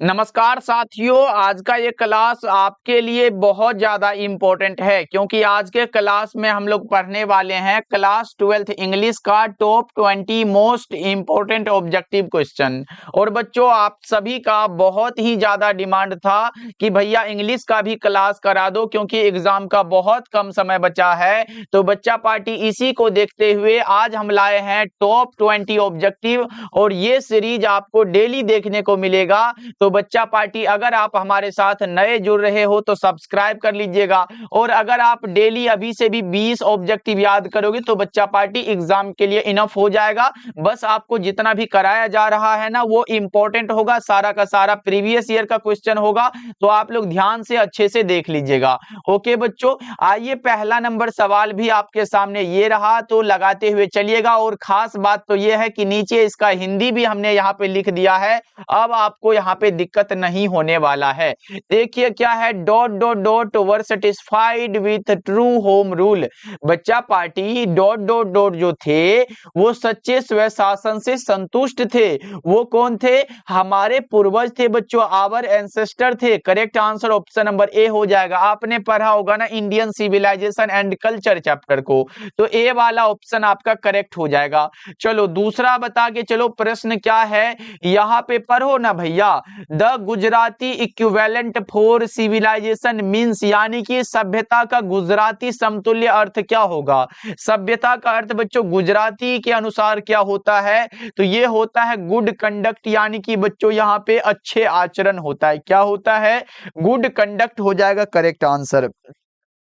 नमस्कार साथियों, आज का ये क्लास आपके लिए बहुत ज़्यादा इम्पोर्टेंट है क्योंकि आज के क्लास में हम लोग पढ़ने वाले हैं क्लास 12th इंग्लिश का top 20 most important objective question. और बच्चों, आप सभी का बहुत ही ज़्यादा डिमांड था कि भैया इंग्लिश का भी क्लास करा दो क्योंकि एग्जाम का बहुत कम समय बचा है। तो बच्चा पार्टी इसी को देखते हुए आज हम लाए हैं टॉप 20 ऑब्जेक्टिव और ये सीरीज आपको डेली देखने को मिलेगा। तो बच्चा पार्टी अगर आप हमारे साथ नए जुड़ रहे हो तो सब्सक्राइब कर लीजिएगा। और अगर आप डेली अभी से भी 20 ऑब्जेक्टिव याद करोगे तो बच्चा पार्टी एग्जाम के लिए इनफ हो जाएगा। बस आपको जितना भी कराया जा रहा है ना वो इंपॉर्टेंट होगा, सारा का सारा प्रीवियस ईयर का क्वेश्चन होगा। तो आप लोग ध्यान से अच्छे से देख लीजिएगा। ओके बच्चों, आइए पहला नंबर सवाल भी आपके सामने ये रहा, तो लगाते हुए चलिएगा। और खास बात तो ये है कि नीचे इसका हिंदी भी हमने यहाँ पे लिख दिया है, अब आपको यहाँ पे दिक्कत नहीं होने वाला है। देखिए क्या है, dot dot dot were satisfied with true home rule. बच्चा पार्टी डॉट डॉट डॉट जो थे वो सच्चे स्वशासन से संतुष्ट थे। वो कौन थे? हमारे पूर्वज थे बच्चों, आवर एंसेस्टर थे। Correct answer option number A हो जाएगा। आपने पढ़ा होगा ना Indian civilisation and culture chapter को, तो ए वाला ऑप्शन आपका करेक्ट हो जाएगा। चलो दूसरा बता के चलो, प्रश्न क्या है यहाँ पे पढ़ो ना भैया। The Gujarati equivalent for civilisation means, यानी कि सभ्यता का गुजराती समतुल्य अर्थ क्या होगा? सभ्यता का अर्थ बच्चों गुजराती के अनुसार क्या होता है? तो ये होता है गुड कंडक्ट, यानी कि बच्चों यहाँ पे अच्छे आचरण होता है। क्या होता है? गुड कंडक्ट हो जाएगा करेक्ट आंसर।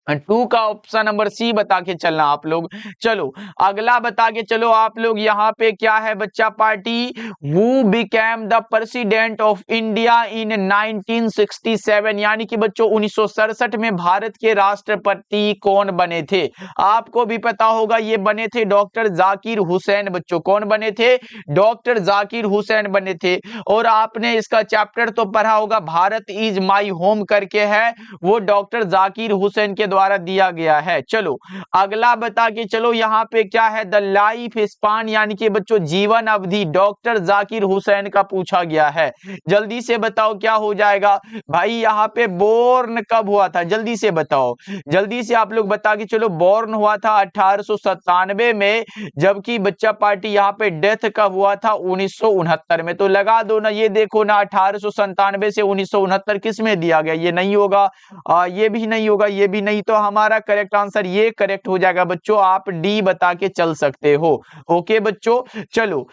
2 का ऑप्शन नंबर सी बता के चलना आप लोग। चलो अगला बता के चलो आप लोग। यहाँ पे क्या है बच्चा party, who became the president of India in 1967, यानी कि बच्चों 1967 में भारत के राष्ट्रपति कौन बने थे? आपको भी पता होगा, ये बने थे डॉक्टर जाकिर हुसैन। बच्चों कौन बने थे? डॉक्टर जाकिर हुसैन बने थे। और आपने इसका चैप्टर तो पढ़ा होगा, भारत इज माई होम करके है, वो डॉक्टर जाकिर हुसैन के द्वारा दिया गया है। चलो अगला बता के चलो, यहाँ पे क्या है, द लाइफ स्पान, यानी कि बच्चों जीवन अवधि डॉक्टर जाकिर हुसैन का पूछा गया है। जल्दी से बताओ क्या हो जाएगा भाई। यहाँ पे बोर्न कब हुआ था? जल्दी से बताओ, जल्दी से आप लोग बता के चलो। बोर्न हुआ था 1897 में, जबकि बच्चा पार्टी यहाँ पे डेथ कब हुआ था? 1969 में। तो लगा दो ना, ये देखो ना 1897 से 1969 किस में दिया गया? ये नहीं होगा, ये भी नहीं होगा, ये भी नहीं। तो हमारा करेक्ट आंसर ये करेक्ट हो जाएगा बच्चों। आप डी बता के चल सकते हो। ओके बच्चों, चलो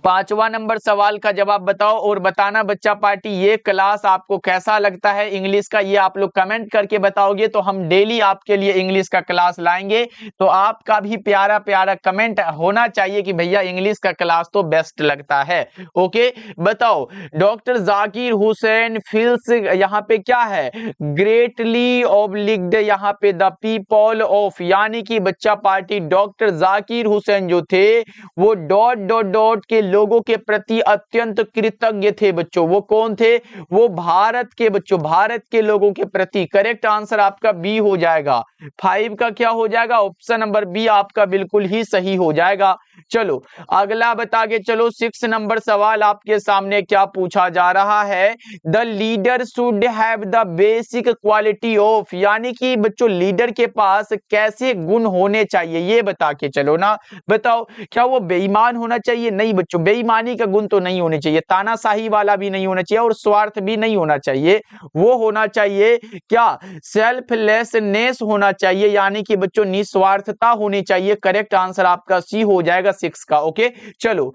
5वां नंबर सवाल का जवाब बताओ और बताना बच्चा पार्टी ये क्लास आपको कैसा लगता है इंग्लिश का। ये आप लोग कमेंट करके बताओगे तो हम डेली आपके लिए इंग्लिश का क्लास लाएंगे। तो आपका भी प्यारा प्यारा कमेंट होना चाहिए कि भैया इंग्लिश का क्लास तो बेस्ट लगता है। ओके बताओ, डॉक्टर जाकिर हुसैन फील्स यहाँ पे क्या है, ग्रेटली ऑब्लिग्ड यहाँ पे द पीपल ऑफ, यानी कि बच्चा पार्टी डॉक्टर जाकिर हुसैन जो थे वो डॉट डॉट डॉट के लोगों के प्रति अत्यंत कृतज्ञ थे बच्चों। वो कौन थे? वो भारत के बच्चों, भारत के लोगों के प्रति। करेक्ट आंसर आपका बी हो जाएगा। 5 का क्या हो जाएगा? ऑप्शन नंबर बी आपका बिल्कुल ही सही हो जाएगा। चलो अगला बता के चलो, 6 नंबर सवाल आपके सामने क्या पूछा जा रहा है, the leader should have the basic quality of, यानी कि बच्चों लीडर के पास कैसे गुण होने चाहिए ये बता के चलो ना। बताओ, क्या वो बेईमान होना चाहिए? नहीं बच्चों, बेईमानी का गुण तो नहीं होने चाहिए, तानाशाही वाला भी नहीं होना चाहिए और स्वार्थ भी नहीं होना चाहिए। वो होना चाहिए क्या, सेल्फलेसनेस होना चाहिए, यानी कि बच्चों निस्वार्थता होनी चाहिए। करेक्ट आंसर आपका सी हो जाएगा 6 का। ओके चलो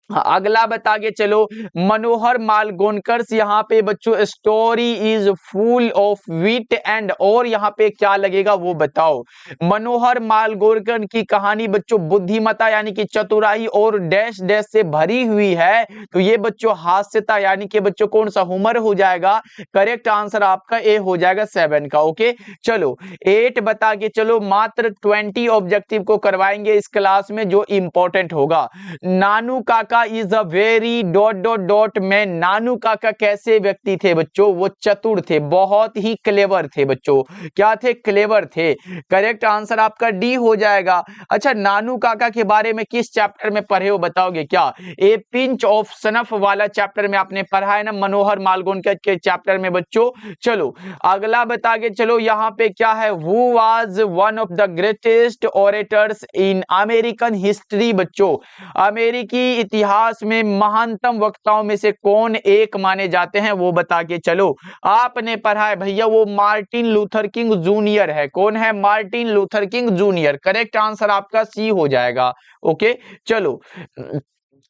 अगला बता के चलो, मनोहर मालगोनकर यहाँ पे बच्चों story is full of wit and, और यहाँ पे क्या लगेगा वो बताओ। मनोहर मालगोनकर की कहानी बच्चों बुद्धिमता यानी कि चतुराई और डैश डैश से भरी हुई है। तो ये बच्चों हास्यता यानी कि बच्चों कौन सा, हुमर हो जाएगा। करेक्ट आंसर आपका ए हो जाएगा 7 का। ओके चलो 8 बता के चलो, मात्र 20 ऑब्जेक्टिव को करवाएंगे इस क्लास में जो इंपॉर्टेंट होगा। नानू काका काका is a very dot dot dot में नानू काका कैसे व्यक्ति थे बच्चों? वो चतुर थे, बहुत ही क्लेवर थे बच्चों। क्या थे? क्लेवर थे। करेक्ट आंसर आपका डी हो जाएगा। अच्छा, नानू काका के बारे में किस चैप्टर में पढ़े हो बताओगे क्या? ए पिंच ऑफ सनफ वाला चैप्टर में आपने पढ़ा है ना, मनोहर मालगोंडकर के चैप्टर में बच्चों। चलो अगला बता के चलो, यहाँ पे क्या है? Who was one of the greatest orators in American history बच्चों। अमेरिकी इतिहास में महानतम वक्ताओं में से कौन एक माने जाते हैं, वो बता के चलो। आपने पढ़ा है भैया, वो मार्टिन लूथर किंग जूनियर है। कौन है? Martin Luther King junior. Correct answer आपका सी हो जाएगा। ओके चलो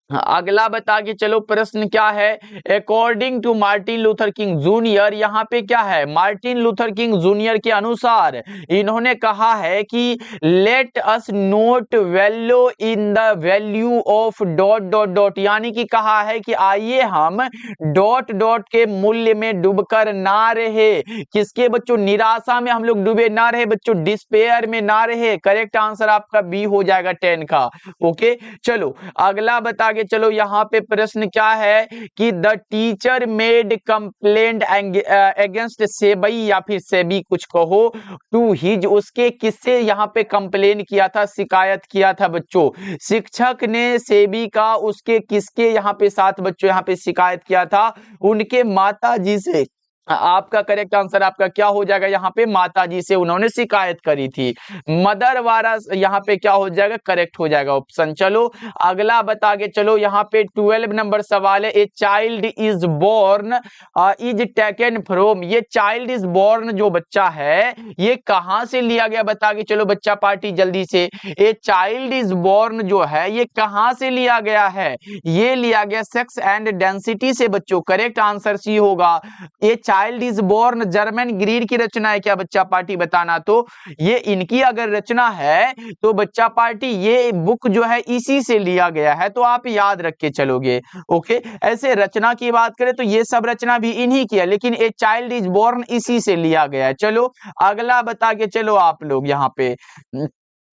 अगला बता के चलो, प्रश्न क्या है? According to Martin Luther King junior, यहाँ पे क्या है? मार्टिन लूथर किंग जूनियर के अनुसार इन्होंने कहा है कि let us note value in the value of dot dot dot, यानी कि कहा है कि आइए हम डॉट डॉट के मूल्य में डूबकर ना रहे। किसके बच्चों? निराशा में हम लोग डूबे ना रहे बच्चों, डिस्पेयर में ना रहे। करेक्ट आंसर आपका बी हो जाएगा 10 का। ओके चलो अगला बता के चलो, यहाँ पे प्रश्न क्या है कि the teacher made complaint against SEBI, या फिर सेबी कुछ कहो, टू हिज, उसके किससे यहाँ पे कंप्लेन किया था, शिकायत किया था बच्चों? शिक्षक ने सेबी का उसके किसके यहाँ पे साथ बच्चों यहाँ पे शिकायत किया था? उनके माता जी से। आपका करेक्ट आंसर आपका क्या हो जाएगा? यहाँ पे माताजी से उन्होंने शिकायत करी थी। मदर वाला यहाँ पे क्या हो जाएगा? करेक्ट हो जाएगा ऑप्शन। चलो अगला बता के चलो, यहाँ पे 12 नंबर सवाल है। A child is born is taken from, ये चाइल्ड इज बोर्न जो बच्चा है ये कहाँ से लिया गया? बता के चलो बच्चा पार्टी जल्दी से। ए चाइल्ड इज बोर्न जो है ये कहाँ से लिया गया है? ये लिया गया सेक्स एंड डेंसिटी से बच्चों। करेक्ट आंसर सी होगा। ये child is born Germaine Greer की रचना है क्या बच्चा पार्टी? बताना। तो ये इनकी अगर रचना है तो बच्चा पार्टी ये बुक जो है इसी से लिया गया है, तो आप याद रख के चलोगे। ओके ऐसे रचना की बात करें तो ये सब रचना भी इन्हीं की है, लेकिन ए चाइल्ड इज बोर्न इसी से लिया गया है। चलो अगला बता के चलो आप लोग, यहाँ पे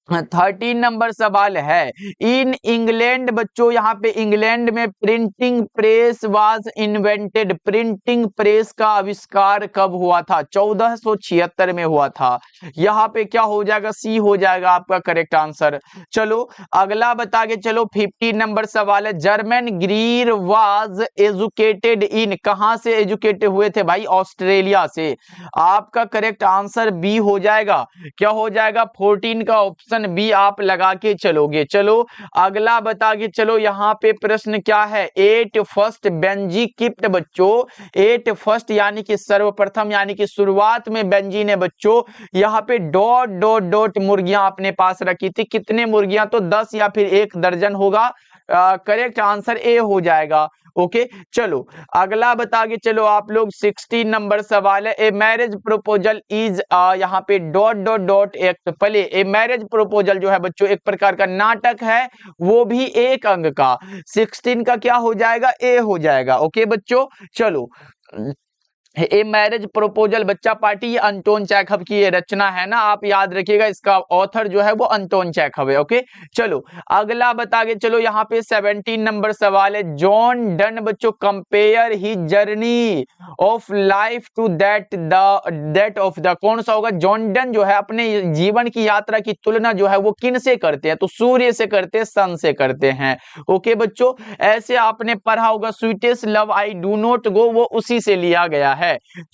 13 नंबर सवाल है। इन इंग्लैंड बच्चों, यहाँ पे इंग्लैंड में printing press was invented, printing press का आविष्कार कब हुआ था? 1476 में हुआ था। यहाँ पे क्या हो जाएगा? सी हो जाएगा आपका करेक्ट आंसर। चलो अगला बता के चलो, 15 नंबर सवाल है। जर्मन ग्रीर वाज एजुकेटेड इन, कहाँ से एजुकेटेड हुए थे भाई? ऑस्ट्रेलिया से। आपका करेक्ट आंसर बी हो जाएगा। क्या हो जाएगा? 14 का ऑप्शन बी आप लगा के चलोगे। चलो अगला बता के चलो, यहाँ पे प्रश्न क्या है? एट फर्स्ट बेंजी किप्ट बच्चों, एट फर्स्ट यानी कि सर्वप्रथम, यानी कि शुरुआत में बेंजी ने बच्चों यहाँ पे डॉट डॉट डॉट मुर्गियां अपने पास रखी थी। कितने मुर्गियां? तो 10 या फिर 1 दर्जन होगा। करेक्ट आंसर ए हो जाएगा। ओके चलो अगला बता के चलो आप लोग, 16 नंबर सवाल है। ए मैरिज प्रपोजल इज, यहाँ पे डॉट डॉट डॉट एक प्ले। ए मैरिज प्रपोजल जो है बच्चों एक प्रकार का नाटक है, वो भी एक अंग का। 16 का क्या हो जाएगा? ए हो जाएगा। ओके बच्चों चलो, ए मैरिज प्रपोजल बच्चा पार्टी ये अंटोन चेखव की ये रचना है ना, आप याद रखिएगा इसका ऑथर जो है वो अंटोन चेखव है। ओके चलो अगला बता के चलो, यहाँ पे 17 नंबर सवाल है। जॉन डन बच्चों compare he journey of life to that of the, कौन सा होगा? जॉन डन जो है अपने जीवन की यात्रा की तुलना जो है वो किन से करते हैं? तो सूर्य से करते हैं, सन से करते हैं। ओके बच्चों ऐसे आपने पढ़ा होगा, sweetest love I do not go, वो उसी से लिया गया है।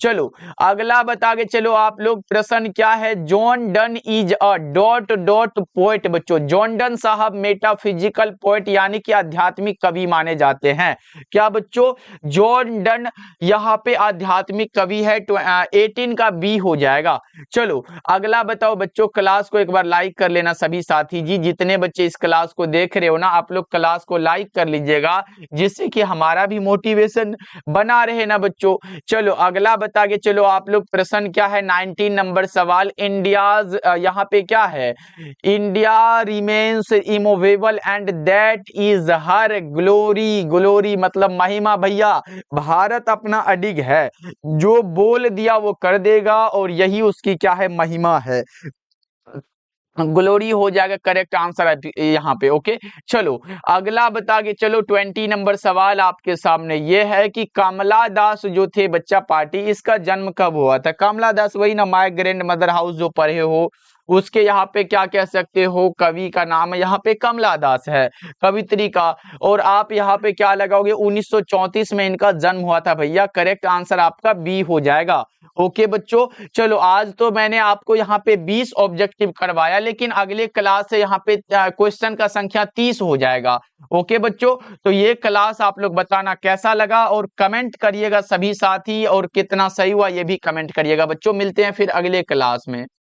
चलो अगला बता के चलो आप लोग, प्रश्न क्या है? John done is a dot dot poet बच्चों। जॉन डन साहब मेटाफिजिकल पोएट यानी कि आध्यात्मिक कवि माने जाते हैं। क्या बच्चों? जॉन डन यहाँ पे आध्यात्मिक कवि है। 18 का बी हो जाएगा। चलो अगला बताओ बच्चों, क्लास को एक बार लाइक कर लेना सभी साथी जी, जितने बच्चे इस क्लास को देख रहे हो ना आप लोग क्लास को लाइक कर लीजिएगा, जिससे कि हमारा भी मोटिवेशन बना रहे ना बच्चों। चलो अगला बता के चलो आप लोग, प्रश्न क्या है? 19 नंबर सवाल। इंडियाज, यहाँ पे क्या है? India remains immovable and that is her glory, glory मतलब महिमा भैया। भारत अपना अडिग है, जो बोल दिया वो कर देगा, और यही उसकी क्या है? महिमा है। ग्लोरी हो जाएगा करेक्ट आंसर यहाँ पे। ओके, चलो अगला बता के चलो 20 नंबर सवाल आपके सामने ये है कि कमला दास जो थे बच्चा पार्टी, इसका जन्म कब हुआ था? कमला दास वही ना, माय ग्रैंड मदर हाउस जो पढ़े हो, उसके यहाँ पे क्या कह सकते हो, कवि का नाम है यहाँ पे कमला दास है, कवित्री का। और आप यहाँ पे क्या लगाओगे, 1934 में इनका जन्म हुआ था भैया। करेक्ट आंसर आपका बी हो जाएगा। ओके बच्चों, चलो आज तो मैंने आपको यहाँ पे 20 ऑब्जेक्टिव करवाया, लेकिन अगले क्लास से यहाँ पे क्वेश्चन का संख्या 30 हो जाएगा। ओके बच्चों, तो ये क्लास आप लोग बताना कैसा लगा और कमेंट करिएगा सभी साथी, और कितना सही हुआ ये भी कमेंट करिएगा बच्चों। मिलते हैं फिर अगले क्लास में।